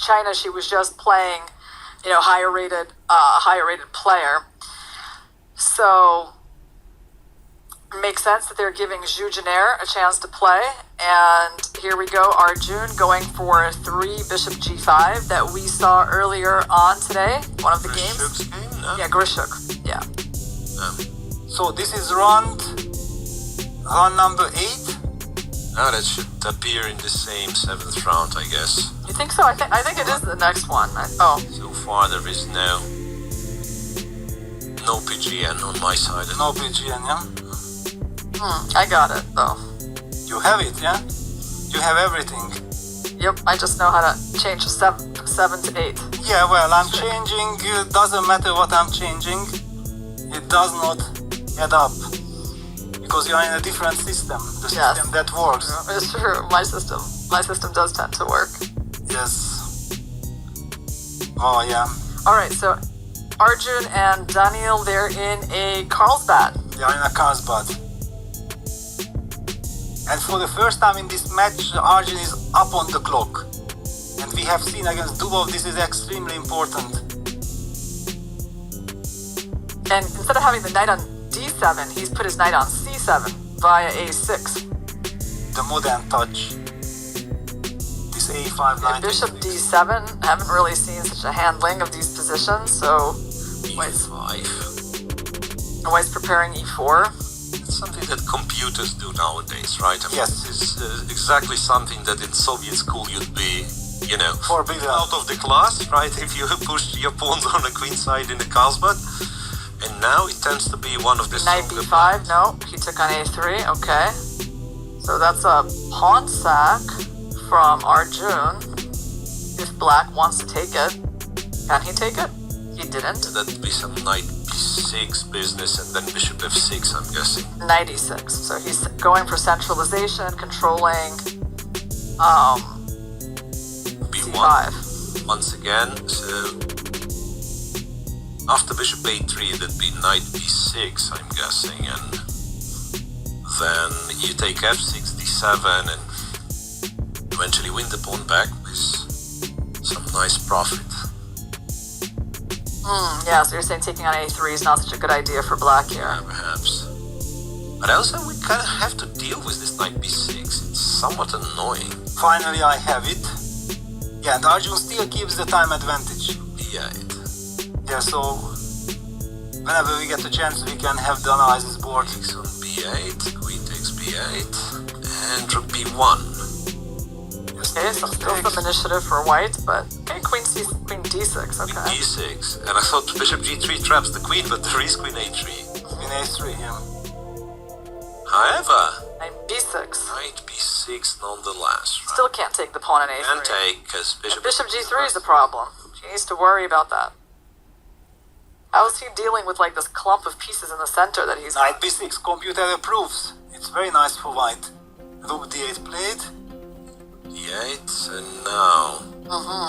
China, she was just playing, higher rated player. So it makes sense that they're giving Zhu Jinair a chance to play. And here we go, Arjun going for 3 bishop g5 that we saw earlier on today, one of the games. Game, no? Yeah, Grishuk, yeah. So this is round number 8. No, that should appear in the same 7th round, I guess. You think so? I think it is the next one. So far there is no PGN on my side. No PGN, yeah? I got it though. You have it, yeah? You have everything. Yep, I just know how to change 7 to 8. Yeah, well, I'm changing. It doesn't matter what I'm changing. It does not add up. Because you're in a different system. The system that works. It's true. My system does tend to work. Yes. Oh, yeah. Alright, so Arjun and Daniil, they're in a Carlsbad. They are in a Carlsbad. And for the first time in this match, Arjun is up on the clock. And we have seen against Dubov, this is extremely important. And instead of having the knight on d7, he's put his knight on c7 via a6. The modern touch. This a5 knight. Bishop d7, haven't really seen such a handling of these positions, so e5. White's preparing e4. It's something that computers do nowadays, right? I mean, Yes. It's exactly something that in Soviet school you'd be, Forbidden. out of the class, right? If you push your pawns on the queen side in the Carlsbad. And now it tends to be one of the Knight b5, no, he took on a3, okay. So that's a pawn sack from Arjun. If black wants to take it, can he take it? He didn't. That'd be some knight b6 business and then bishop f6, I'm guessing. Knight e6, so he's going for centralization, controlling b1 c5. once again, so after bishop a3 that'd be knight b6, I'm guessing, and then you take f6, d7 and eventually win the pawn back with some nice profit. Yeah, so you're saying taking on a3 is not such a good idea for black here. Yeah, perhaps. But also we kind of have to deal with this knight b6. It's somewhat annoying. Finally, I have it. Yeah, and Arjun still keeps the time advantage. b8. Yeah, so whenever we get a chance, we can have the analysis board. Takes on b8, queen takes b8, and rook b1. Okay, so still some initiative for white, but okay, queen d6, okay. Queen d6, and I thought bishop g3 traps the queen, but there is queen a3. Queen a3, yeah. However, Knight b6. knight b6 nonetheless, right? Still can't take the pawn on a3. Can't take, because And bishop g3 is the problem. She needs to worry about that. How is he dealing with like this clump of pieces in the center that he's Knight b6, computer approves. It's very nice for white. Rook d8 played. d8, and now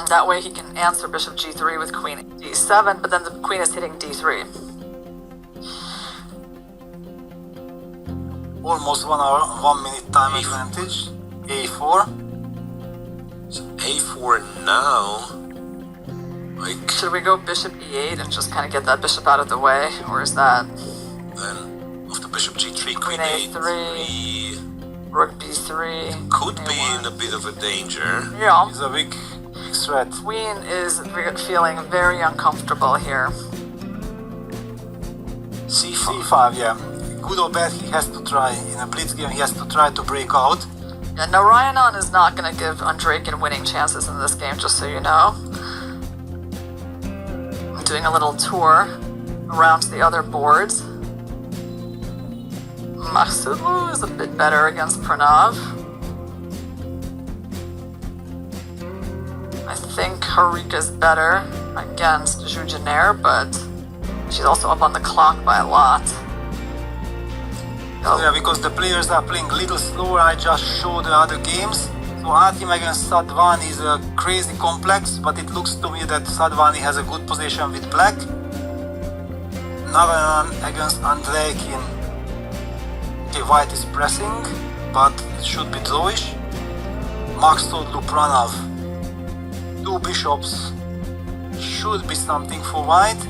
That way he can answer bishop g3 with queen d7, but then the queen is hitting d3. Almost 1 hour, 1 minute time advantage. a4. so a4 now. Like, Should we go bishop e8 and just kind of get that bishop out of the way, or is that then after bishop g3, Queen queen a3. a3 rook b3? could be in a bit of a danger. Yeah, It's a big threat. queen is feeling very uncomfortable here. c5. c5, yeah. Good or bad, he has to try. In a blitz game, he has to try to break out. Yeah, Narayanan is not going to give Andreikin winning chances in this game, just so you know. I'm doing a little tour around the other boards. Maksudlu is a bit better against Pranav. I think Harika's better against Zhu Jinair, but she's also up on the clock by a lot. Yeah, because the players are playing a little slower. I just showed the other games. So Artem against Sadvani is a crazy complex, but it looks to me that Sadvani has a good position with black. Narayanan against Andreikin. Okay, white is pressing, but it should be drawish. Maksudlu Pranav. 2 two bishops should be something for white.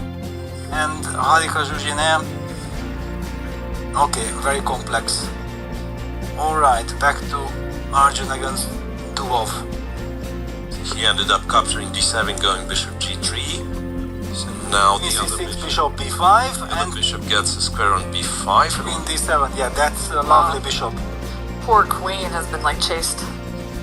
And Harika Jujine. Okay, very complex. Alright, back to Arjun against Dubov. He ended up capturing d7, going bishop g3. So now the other c6, bishop, bishop b5, the and bishop gets a square on b5. queen d7. Yeah, that's a lovely bishop. Poor queen has been like chased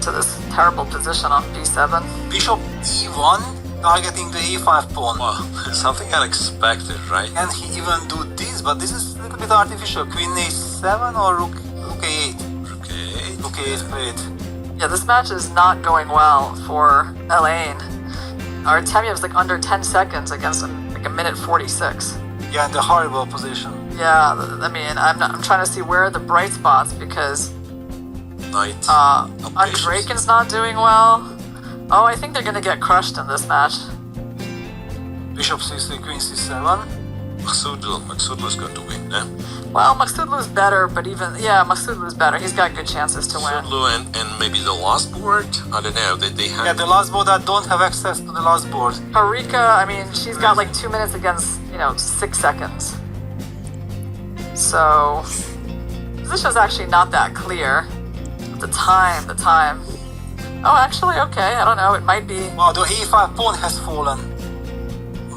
to this terrible position on b7. Bishop e1, targeting the e5 pawn. Wow, something unexpected, right? Can he even do this? But this is a little bit artificial. Queen a7 or rook a8? Okay. Rook a8 played. Yeah, this match is not going well for Elaine. Artemyev's like under 10 seconds against like a minute 46. Yeah, in the horrible position. Yeah, I mean, I'm trying to see where are the bright spots because Knight. Andrekin's not doing well. Oh, I think they're gonna get crushed in this match. Bishop c3, queen c7. Maksudlu's going to win, eh? Well, Maksudlu's better, but Maksudlu's better. He's got good chances to win. Maksudlu and maybe the last board? I don't know. They have... Yeah, the last board, I don't have access to the last board. Harika, I mean, she's got like 2 minutes against, 6 seconds. So, position's actually not that clear. The time. Oh, actually, okay, I don't know, it might be... Wow, the e5 pawn has fallen.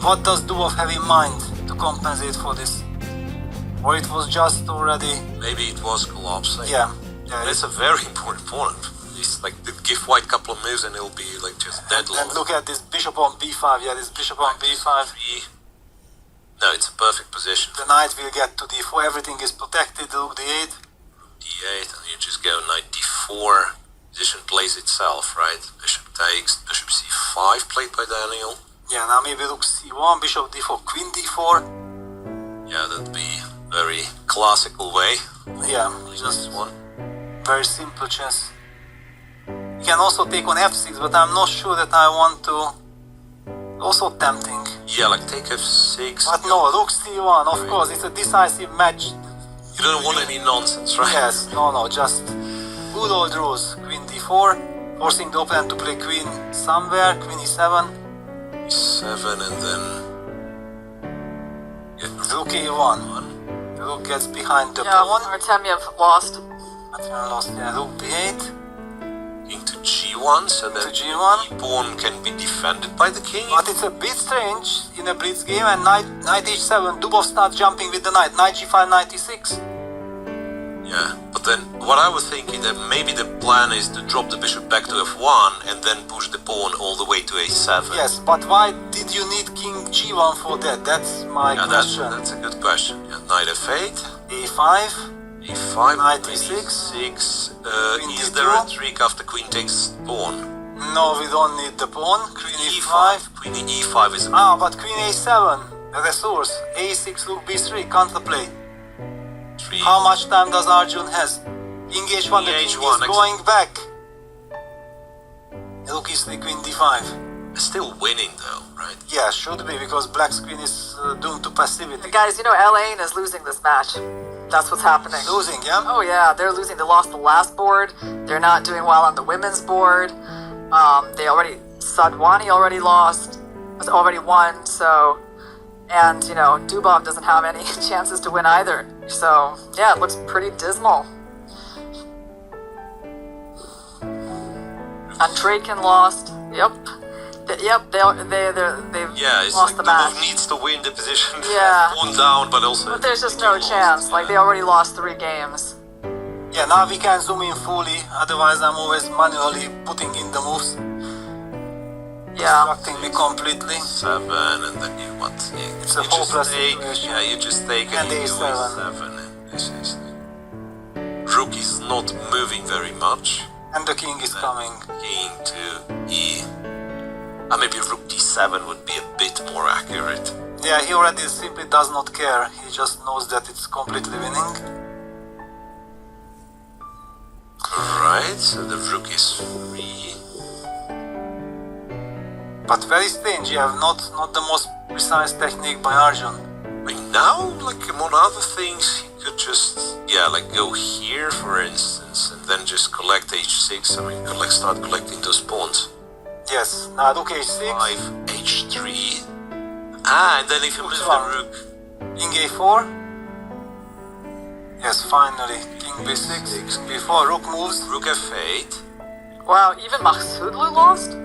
What does Dubov have in mind to compensate for this? Or it was just already... Maybe it was collapsing. Yeah. It's a very important pawn. It's like, give white couple of moves and it'll be like just deadlocked. And look at this bishop on b5. Yeah, this bishop on b5. No, it's a perfect position. The knight will get to d4. Everything is protected. Rook d8. d8, and you just go knight d4. Position plays itself, right? Bishop takes, bishop c5 played by Daniil. Yeah, now maybe rook c1, bishop d4, queen d4. Yeah, that'd be very classical way. Yeah, Just one. very simple chess. You can also take on f6, but I'm not sure that I want to. Also tempting. Yeah, like take f6. But no, rook c1, of course, it's a decisive match. You don't want any nonsense, right? Yes, no, just good old rules. Queen d4, forcing the opponent to play queen somewhere, queen e7. e7 and then... Rook a1. The rook gets behind the Yeah, pawn. Artemyev lost. Artemyev lost, yeah, rook b8. King to g1, so that To g1. the pawn can be defended by the king. But it's a bit strange in a blitz game, and knight h7, Dubov starts jumping with the knight, knight g5, knight e6. Yeah, but then what I was thinking that maybe the plan is to drop the bishop back to f1 and then push the pawn all the way to a7. Yes, but why did you need king g1 for that? That's my question. That's a good question. Yeah, knight f8, a5, e5, Knight queen e6, e6. queen Is there a d2. trick after queen takes pawn? no, we don't need the pawn, queen e5. e5. Queen e5 is... Ah, but queen a7, a resource, a6, rook b3, counterplay. How much time does Arjun has? King h1, the king is H1, going back. Rook e3, queen d5. Still winning though, right? Yeah, should be, because black's queen is doomed to passivity. Guys, Elaine is losing this match. That's what's happening. Losing, yeah? Oh yeah, they're losing. They lost the last board. They're not doing well on the women's board. Sadwani already lost. Already won, so... And, Dubov doesn't have any chances to win either. So, yeah, it looks pretty dismal. Andrekin lost. Yep. They've Yeah, it's lost like the match. Dubov needs to win the position. Yeah. Pawn down, but also... But there's just no chance. Like, they already lost 3 games. Yeah, now we can zoom in fully, otherwise I'm always manually putting in the moves. Yeah. Distracting me completely. 7 and then you what? It's a you hopeless just take, situation. yeah, you just take And and you do A7. a7 and this is rook is not moving very much. And the king is coming. King to e. Maybe rook d7 would be a bit more accurate. Yeah, he already simply does not care. He just knows that it's completely winning. Right, so the rook is free. But very strange, you have not the most precise technique by Arjun. I mean, now, like among other things, he could just, go here, for instance, and then just collect h6. Start collecting those pawns. Yes. Now rook h6. 5, h3. And then if you move the rook, King a4. Yes, finally. King b6. b4. Rook moves. rook f8. Wow, even Makhsoudlu lost?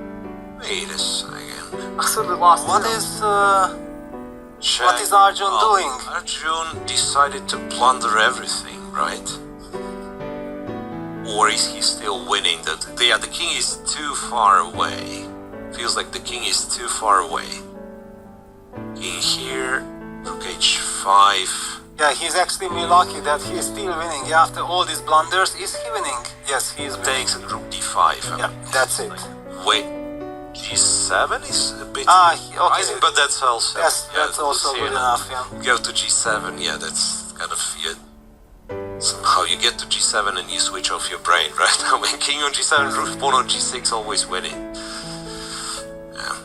Wait a second. Makhsoudlu lost. What too. is Check. What is Arjun doing? Arjun decided to plunder everything, right? Or is he still winning? The king is too far away. Feels like the king is too far away. King here, rook h5. Yeah, he's extremely lucky that he is still winning. Yeah, after all these blunders, is he winning? Yes, he is winning. Takes and rook d5. Yeah, that's it. Wait, g7 is a bit Okay. surprising, but that's also Yes, that's also see, good enough. Yeah. Go to g7, yeah, that's kind of somehow you get to g7 and you switch off your brain, right? I mean, king on g7, rook pawn on g6, always winning. Yeah.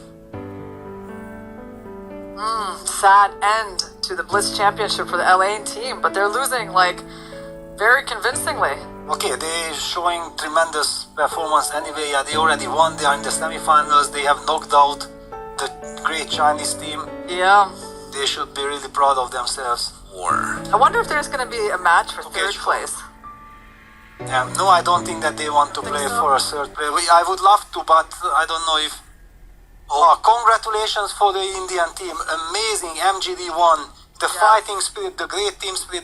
Sad end to the Blitz Championship for the LA team, but they're losing like very convincingly. Okay, they're showing tremendous performance anyway. Yeah, they already won. They are in the semifinals. They have knocked out the great Chinese team. Yeah. They should be really proud of themselves. I wonder if there's going to be a match for Okay, third sure. place. Yeah, no, I don't think that they want to Think play so? for a third place. I would love to, but I don't know if. Oh, congratulations for the Indian team! Amazing MGD won. The Yeah. fighting spirit, the great team spirit.